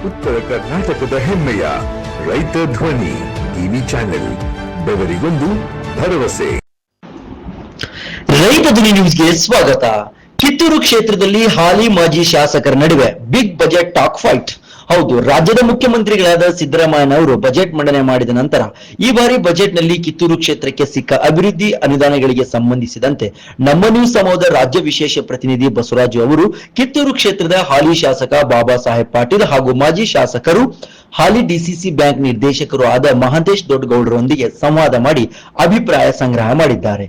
ಉತ್ತರ ಕರ್ನಾಟಕದ ಹೆಮ್ಮೆಯ ರೈತ ಧ್ವನಿ ಟಿವಿ ಚಾನೆಲ್, ಬೆವರಿಗೊಂದು ಭರವಸೆ. ರೈತ ಧ್ವನಿ ನ್ಯೂಸ್ಗೆ ಸ್ವಾಗತ. ಕಿತ್ತೂರು ಕ್ಷೇತ್ರದಲ್ಲಿ ಹಾಲಿ ಮಾಜಿ ಶಾಸಕರ ನಡುವೆ ಬಿಗ್ ಬಜೆಟ್ ಟಾಕ್ ಫೈಟ್. ಹೌದು, ರಾಜ್ಯದ ಮುಖ್ಯಮಂತ್ರಿಗಳಾದ ಸಿದ್ದರಾಮಯ್ಯನವರು ಬಜೆಟ್ ಮಂಡನೆ ಮಾಡಿದ ನಂತರ ಈ ಬಾರಿ ಬಜೆಟ್ನಲ್ಲಿ ಕಿತ್ತೂರು ಕ್ಷೇತ್ರಕ್ಕೆ ಸಿಕ್ಕ ಅಭಿವೃದ್ಧಿ ಅನುದಾನಗಳಿಗೆ ಸಂಬಂಧಿಸಿದಂತೆ ನಮ್ಮ ನ್ಯೂಸ್ ಸಮೂಹದ ರಾಜ್ಯ ವಿಶೇಷ ಪ್ರತಿನಿಧಿ ಬಸವರಾಜು ಅವರು ಕಿತ್ತೂರು ಕ್ಷೇತ್ರದ ಹಾಲಿ ಶಾಸಕ ಬಾಬಾ ಸಾಹೇಬ್ ಪಾಟೀಲ್ ಹಾಗೂ ಮಾಜಿ ಶಾಸಕರು ಹಾಲಿ ಡಿಸಿಸಿ ಬ್ಯಾಂಕ್ ನಿರ್ದೇಶಕರು ಆದ ಮಹಂತೇಶ್ ದೊಡ್ಡಗೌಡರೊಂದಿಗೆ ಸಂವಾದ ಮಾಡಿ ಅಭಿಪ್ರಾಯ ಸಂಗ್ರಹ ಮಾಡಿದ್ದಾರೆ.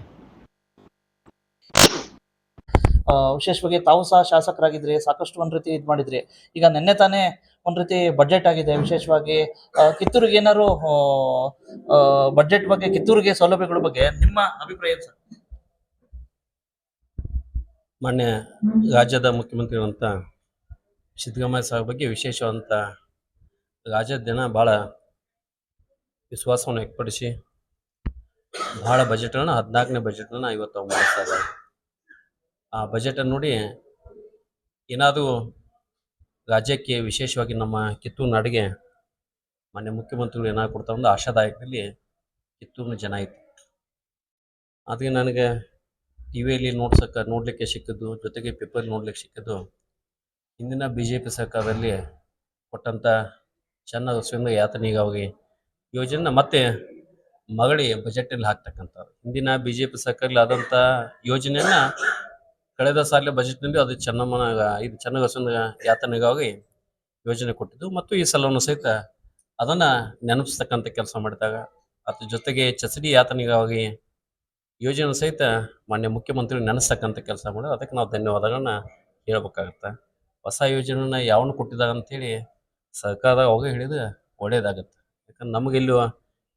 ವಿಶೇಷವಾಗಿ ತಾವು ಸಹ ಶಾಸಕರಾಗಿದ್ರಿ, ಸಾಕಷ್ಟು ಒಂದ್ ರೀತಿ ಇದು ಮಾಡಿದ್ರಿ. ಈಗ ನಿನ್ನೆ ತಾನೇ ಒಂದ್ ರೀತಿ ಬಜೆಟ್ ಆಗಿದೆ. ವಿಶೇಷವಾಗಿ ಕಿತ್ತೂರಿಗೆ ಏನಾದ್ರು ಬಜೆಟ್ ಬಗ್ಗೆ, ಕಿತ್ತೂರಿಗೆ ಸೌಲಭ್ಯಗಳ ಬಗ್ಗೆ ನಿಮ್ಮ ಅಭಿಪ್ರಾಯ ಏನು ಸರ್? ಮಾನ್ಯ ರಾಜ್ಯದ ಮುಖ್ಯಮಂತ್ರಿಗಳಂತ ಸಿದ್ದರಾಮಯ್ಯ ಸಾಹೇಬ್ ಬಗ್ಗೆ ವಿಶೇಷವಾದಂಥ ರಾಜ್ಯದ ಜನ ಭಾಳ ವಿಶ್ವಾಸವನ್ನು ವ್ಯಕ್ತಪಡಿಸಿ ಭಾಳ ಬಜೆಟನ್ನು 14ನೇ ಬಜೆಟನ್ನು ಇವತ್ತು ಅವ್ರು ಮಾಡಿಸ್ತಾ ಇದ್ದಾರೆ. ಆ ಬಜೆಟನ್ನು ನೋಡಿ ಏನಾದರೂ ರಾಜ್ಯಕ್ಕೆ, ವಿಶೇಷವಾಗಿ ನಮ್ಮ ಕಿತ್ತೂರು ನಾಡಿಗೆ ಮಾನ್ಯ ಮುಖ್ಯಮಂತ್ರಿಗಳು ಏನಾದ್ರು ಕೊಡ್ತಾ ಒಂದು ಆಶಾದಾಯಕದಲ್ಲಿ ಕಿತ್ತೂರಿನ ಜನ ಇತ್ತು. ಅದಕ್ಕೆ ನನಗೆ ಟಿ ವಿಯಲ್ಲಿ ನೋಡಲಿಕ್ಕೆ ಸಿಕ್ಕಿದ್ದು, ಜೊತೆಗೆ ಪೇಪರ್ ನೋಡ್ಲಿಕ್ಕೆ ಸಿಕ್ಕಿದ್ದು, ಹಿಂದಿನ BJP ಸರ್ಕಾರದಲ್ಲಿ ಕೊಟ್ಟಂಥ ಚೆನ್ನ ವಸುವಿಂದ ಯಾತನೆಗಾಗಿ ಯೋಜನೆ ಮತ್ತೆ ಮಗಳಿ ಬಜೆಟಲ್ಲಿ ಹಾಕ್ತಕ್ಕಂಥದ್ದು. ಹಿಂದಿನ BJP ಸರ್ಕಾರದಲ್ಲಿ ಆದಂಥ ಯೋಜನೆಯನ್ನು ಕಳೆದ ಸಾಲಿನ ಬಜೆಟ್ನಲ್ಲಿ ಅದು ಚೆನ್ನ ವಸುವಿಂದ ಯಾತನೆಗಾಗಿ ಯೋಜನೆ ಕೊಟ್ಟಿದ್ದು ಮತ್ತು ಈ ಸಲವನ್ನು ಸಹಿತ ಅದನ್ನು ನೆನಪಿಸ್ತಕ್ಕಂಥ ಕೆಲಸ ಮಾಡಿದಾಗ, ಅದ್ರ ಜೊತೆಗೆ ಚಸಡಿ ಯಾತನೆಗಾಗಿ ಯೋಜನೆ ಸಹಿತ ಮಾನ್ಯ ಮುಖ್ಯಮಂತ್ರಿಗಳು ನೆನೆಸ್ತಕ್ಕಂಥ ಕೆಲಸ ಮಾಡಿದ್ರು. ಅದಕ್ಕೆ ನಾವು ಧನ್ಯವಾದಗಳನ್ನ ಹೇಳ್ಬೇಕಾಗತ್ತೆ. ಹೊಸ ಯೋಜನೆನ ಯಾವನು ಕೊಟ್ಟಿದ್ದಾರೆ ಅಂಥೇಳಿ ಸರ್ಕಾರದಾಗ ಅವಾಗ ಹೇಳಿದ್ರೆ ಒಳ್ಳೇದಾಗತ್ತೆ. ಯಾಕಂದ್ರೆ ನಮಗೆಲ್ಲೂ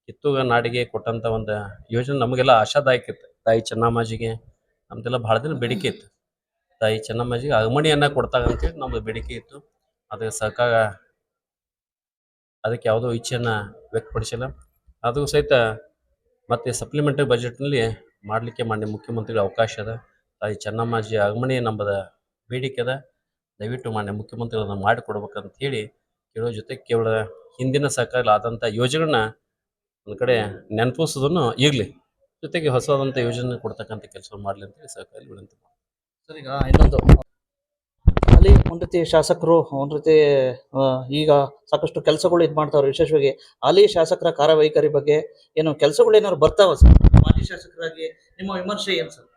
ಕಿತ್ತೂರು ನಾಡಿಗೆ ಕೊಟ್ಟಂಥ ಒಂದು ಯೋಜನೆ ನಮಗೆಲ್ಲ ಆಶಾದಾಯಕ ಇತ್ತು. ತಾಯಿ ಚೆನ್ನಮ್ಮಾಜಿಗೆ ನಮ್ದೆಲ್ಲ ಭಾಳ ದಿನ ಬೇಡಿಕೆ ಇತ್ತು. ತಾಯಿ ಚೆನ್ನಮ್ಮಾಜಿಗೆ ಅಗಮಣಿಯನ್ನು ಕೊಡ್ತಾರೆ ಅಂತೇಳಿ ನಮ್ಮದು ಬೇಡಿಕೆ ಇತ್ತು. ಅದಕ್ಕೆ ಸರ್ಕಾರ ಅದಕ್ಕೆ ಯಾವುದೋ ಇಚ್ಛೆಯನ್ನು ವ್ಯಕ್ತಪಡಿಸಿಲ್ಲ. ಅದು ಸಹಿತ ಮತ್ತು ಸಪ್ಲಿಮೆಂಟರಿ ಬಜೆಟ್ನಲ್ಲಿ ಮಾಡಲಿಕ್ಕೆ ಮಾನ್ಯ ಮುಖ್ಯಮಂತ್ರಿಗಳ ಅವಕಾಶ ಅದ. ತಾಯಿ ಚೆನ್ನಮ್ಮಾಜಿ ಅಗಮಣಿ ನಂಬದ ಬೇಡಿಕೆ ಅದ. ದಯವಿಟ್ಟು ಮಾನ್ಯ ಮುಖ್ಯಮಂತ್ರಿಗಳನ್ನ ಮಾಡಿಕೊಡ್ಬೇಕಂತ ಹೇಳಿ ಕೇಳೋ ಜೊತೆಗೆ ಕೇವಲ ಹಿಂದಿನ ಸರ್ಕಾರದಲ್ಲಿ ಆದಂಥ ಯೋಜನೆಗಳನ್ನ ಒಂದು ಕಡೆ ನೆನಪಿಸೋದನ್ನು ಇರಲಿ, ಜೊತೆಗೆ ಹೊಸದಾದಂಥ ಯೋಜನೆ ಕೊಡ್ತಕ್ಕಂಥ ಕೆಲಸ ಮಾಡಲಿ ಅಂತೇಳಿ ಸರ್ಕಾರದಲ್ಲಿ ವಿನಂತಿ ಮಾಡಿ. ಸರ್, ಈಗ ಇನ್ನೊಂದು ಅಲ್ಲಿ ಒಂದ್ ರೀತಿ ಶಾಸಕರು ಒಂದ್ ರೀತಿ ಈಗ ಸಾಕಷ್ಟು ಕೆಲಸಗಳು ಇದು ಮಾಡ್ತಾವ್ರೆ. ವಿಶೇಷವಾಗಿ ಹಾಲಿ ಶಾಸಕರ ಕಾರ್ಯವೈಖರಿ ಬಗ್ಗೆ ಏನು ಕೆಲಸಗಳು ಏನಾದ್ರು ಬರ್ತಾವ ಸರ್? ಮಾಜಿ ಶಾಸಕರಾಗಿ ನಿಮ್ಮ ವಿಮರ್ಶೆ ಏನು ಸರ್?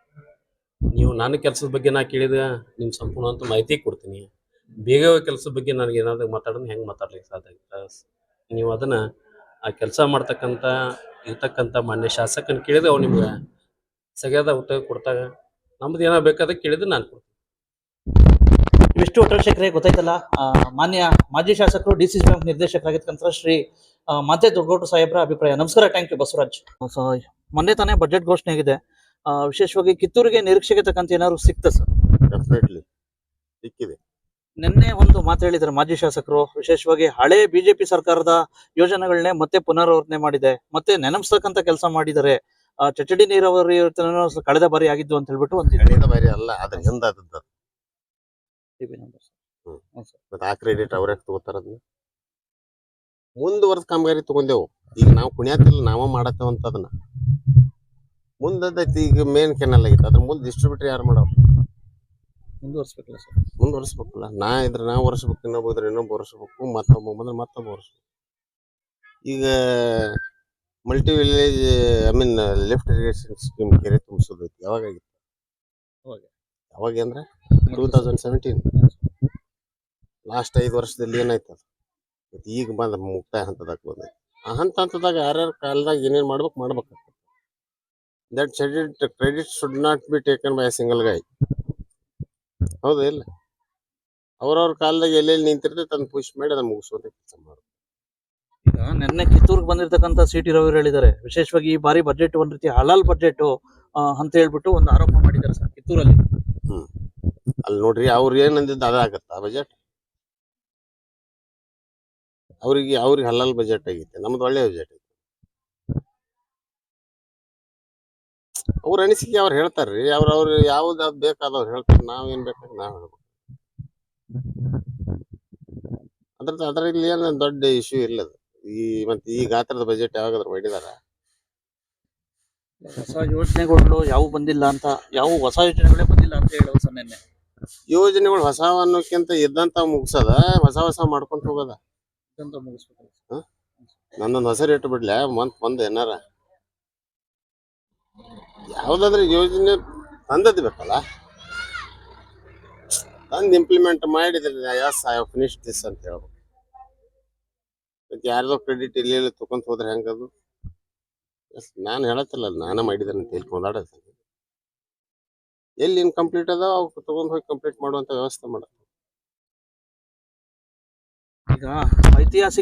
ನೀವು ನನ್ನ ಕೆಲಸದ ಬಗ್ಗೆ ನಾ ಕೇಳಿದ್ರೆ ನಿಮ್ಮ ಸಂಪೂರ್ಣವಂತ ಮಾಹಿತಿ ಕೊಡ್ತೀನಿ. ಬೇಗ ಕೆಲಸದ ಬಗ್ಗೆ ನನಗೆ ಏನಾದರೂ ಮಾತಾಡೋದು ಹೆಂಗೆ ಮಾತಾಡ್ಲಿಕ್ಕೆ ಸಾಧ್ಯ ಆಗುತ್ತೆ? ನೀವು ಅದನ್ನು ಆ ಕೆಲಸ ಇರ್ತಕ್ಕಂಥ ಮಾನ್ಯ ಶಾಸಕನ ಕೇಳಿದ್ರೆ ಅವ್ರು ನಿಮ್ಗೆ ಸರಿಯಾದ ಉತ್ತರ ಕೊಡ್ತಾಗ. ನಮ್ದು ಏನಾರು ಬೇಕಾದ್ರೆ ಕೇಳಿದ್ರೆ ನಾನು ಕೊಡ್ತೀನಿ. ಇಷ್ಟು ಒಟ್ಟರೆ ಶೇಖರೆ ಗೊತ್ತಾಯ್ತಲ್ಲ, ಮಾನ್ಯ ಮಾಜಿ ಶಾಸಕರು DCC ಬ್ಯಾಂಕ್ ನಿರ್ದೇಶಕರಾಗಿರ್ತಕ್ಕಂಥ ಶ್ರೀ ಮಹಂತೇಶ್ ದೊಡ್ಡಗೌಡರು ಸಾಹೇಬ್ರ ಅಭಿಪ್ರಾಯ. ನಮಸ್ಕಾರ, ಥ್ಯಾಂಕ್ ಯು ಬಸವರಾಜ್. ಮೊನ್ನೆ ತಾನೇ ಬಜೆಟ್ ಘೋಷಣೆ ಆಗಿದೆ. ವಿಶೇಷವಾಗಿ ಕಿತ್ತೂರಿಗೆ ನಿರೀಕ್ಷೆಗೆ ತಕ್ಕಂತ ಏನಾದ್ರು ಸಿಕ್ತ ಸರ್? ಡೆಫಿನೆಟ್ಲಿ ಸಿಕ್ಕಿದೆ. ನಿನ್ನೆ ಒಂದು ಮಾತು ಹೇಳಿದ್ದಾರೆ ಮಾಜಿ ಶಾಸಕರು, ವಿಶೇಷವಾಗಿ ಹಳೆ BJP ಸರ್ಕಾರದ ಯೋಜನೆಗಳನ್ನೇ ಮತ್ತೆ ಪುನರಾವರ್ತನೆ ಮಾಡಿದೆ, ಮತ್ತೆ ನೆನಪಿಸ್ತಕ್ಕಂಥ ಕೆಲಸ ಮಾಡಿದ್ದಾರೆ. ಚಚಡಿ ನೀರಾವರಿ ಕಳೆದ ಬಾರಿ ಆಗಿದ್ದು ಅಂತ ಹೇಳ್ಬಿಟ್ಟು ಒಂದು ಕಳೆದ ಬಾರಿ ಅಲ್ಲ, ಅದ್ರ ಹಿಂದ ಆದದ್ದು. ಮತ್ತೆ ಆ ಕ್ರೆಡಿಟ್ ಅವ್ರ ತಗೋತಾರ. ಅದನ್ನ ಮುಂದುವರೆದ ಕಾಮಗಾರಿ ತಗೊಂಡೆವು. ಈಗ ನಾವು ಕುಣಿಯತಿಲ್ಲ, ನಾವ ಮಾಡತ್ತೇವಂತ ಅದನ್ನ ಮುಂದೈತಿ. ಈಗ ಮೇನ್ ಕೆನಲ್ ಆಗಿತ್ತು, ಅದ್ರ ಮುಂದೆ ಡಿಸ್ಟ್ರಿಬ್ಯೂಟರ್ ಯಾರು ಮಾಡೋರು? ಮುಂದುವರ್ಸ್ಬೇಕಲ್ಲ ಸರ್? ಮುಂದುವರ್ಸ್ಬೇಕಲ್ಲ. ನಾ ವರ್ಷಬೇಕು, ಇನ್ನೊಬ್ಬ ಇದ್ರೆ ಇನ್ನೊಬ್ಬ ವರ್ಷಬೇಕು, ಮತ್ತೊಬ್ಬ ಬಂದ್ರೆ ಮತ್ತೊಬ್ಬ ವರ್ಷಬೇಕು. ಈಗ multi village lift irrigation scheme ಕೆರೆ ತುಂಬಿಸೋದೈತಿ. ಯಾವಾಗಾಗಿತ್ತು? ಯಾವಾಗ ಅಂದ್ರೆ 2017. ಲಾಸ್ಟ್ 5 ವರ್ಷದಲ್ಲಿ ಏನಾಯ್ತು? ಅದು ಈಗ ಬಂದ ಮುಕ್ತಾಯ ಹಂತದಾಗ ಬಂದೈತಿ. ಆ ಹಂತದಾಗ ಯಾರ್ಯಾರ ಕಾಲದಾಗ ಏನೇನು ಮಾಡ್ಬೇಕಾಗ್ತದೆ. That credit should not be taken by a single guy. ಹೌದಾ ಇಲ್ಲ? ಅವ್ರವ್ರ ಕಾಲದಾಗ ಎಲ್ಲೆಲ್ಲಿ ನಿಂತಿರ್ತೈತೆ ಅದನ್ನ ಪುಷ್ ಮಾಡಿ ಅದನ್ನ ಮುಗಿಸೋದ ಕೆಲಸ ಮಾಡೋದು. ಈಗ ನಿನ್ನೆ ಕಿತ್ತೂರ್ಗೆ ಬಂದಿರತಕ್ಕಂಥ CT ರವಿ ಹೇಳಿದ್ದಾರೆ, ವಿಶೇಷವಾಗಿ ಈ ಬಾರಿ ಬಜೆಟ್ ಒಂದ್ ರೀತಿ ಹಲಾಲ್ ಬಜೆಟ್ ಅಂತ ಹೇಳ್ಬಿಟ್ಟು ಒಂದು ಆರೋಪ ಮಾಡಿದ್ದಾರೆ ಸರ್ ಕಿತ್ತೂರಲ್ಲಿ. ಅಲ್ಲಿ ನೋಡ್ರಿ, ಅವ್ರು ಏನಂದಿದ್ದು ಅದಾಗತ್ತ ಬಜೆಟ್. ಅವ್ರಿಗೆ ಹಲಾಲ್ ಬಜೆಟ್ ಆಗೈತೆ, ನಮ್ದು ಒಳ್ಳೆ ಬಜೆಟ್ ಐತಿ. ಅವ್ರ ಅನಿಸಿಕೆ ಅವ್ರು ಹೇಳ್ತಾರ್ರಿ. ಅವ್ರು ಯಾವ್ದು ಬೇಕಾದವ್ರು ಹೇಳ್ತಾರೆ. ನಾವೇನ್ ಬೇಕಾದ್ರೆ ನಾವ್ ಹೇಳ್ಬೇಕು. ಅದ್ರಲ್ಲಿ ಏನು ದೊಡ್ಡ ಇಶ್ಯೂ ಇಲ್ಲ ಅದು. ಮತ್ತೆ ಈ ಗಾತ್ರದ ಬಜೆಟ್ ಯಾವಾಗಾದ್ರೂ ಮಾಡಿದಾರ? ಹೊಸ ಯೋಜನೆಗಳು ಯಾವ ಬಂದಿಲ್ಲ ಅಂತ, ಯಾವ ಹೊಸ ಯೋಜನೆಗಳೇ ಬಂದಿಲ್ಲ ಅಂತ ಹೇಳೋದು ಸರ್ ನಿನ್ನೆ. ಯೋಜನೆಗಳು ಹೊಸ ಅನ್ನೋಕ್ಕಿಂತ ಇದ್ದಂತ ಮುಗಿಸದ, ಹೊಸ ಮಾಡ್ಕೊಂತ ಹೋಗೋದ. ಅಂತ ಮುಗಿಸ್ಬೇಕು. ನಂದೊಂದು ಹೊಸ ರೇಟ್ ಬಿಡ್ಲ ಬಂದ್ ಏನಾರ ಯಾವ್ದಾದ್ರೆ ಯೋಜನೆ ತಂದದ್ ಬೇಕಲ್ಲ, ತಂದ್ ಇಂಪ್ಲಿಮೆಂಟ್ ಮಾಡಿದ್ರೆ ಯಸ್ ಐ ಫಿನಿಶ್ ದಿಸ್ ಅಂತ ಹೇಳ್ಬೇಕು. ಮತ್ತೆ ಯಾರ್ದೋ ಕ್ರೆಡಿಟ್ ಇಲ್ಲಿ ತಕೊಂತ ಹೋದ್ರೆ ಹೆಂಗದು? ನಾನು ಹೇಳತ್ತಿಲ್ಲ, ನಾನೇ ಮಾಡಿದ್ದೇನೆ ಅಂತ ಹೇಳ್ಕೊಂಡ ಎಲ್ಲಿ ಇನ್ಕಂಪ್ಲೀಟ್ ಅದ ಅವ್ರು ತಗೊಂಡ್ ಹೋಗಿ ಕಂಪ್ಲೀಟ್ ಮಾಡುವಂತ ವ್ಯವಸ್ಥೆ ಮಾಡ. ಈಗ ಐತಿಹಾಸಿಕ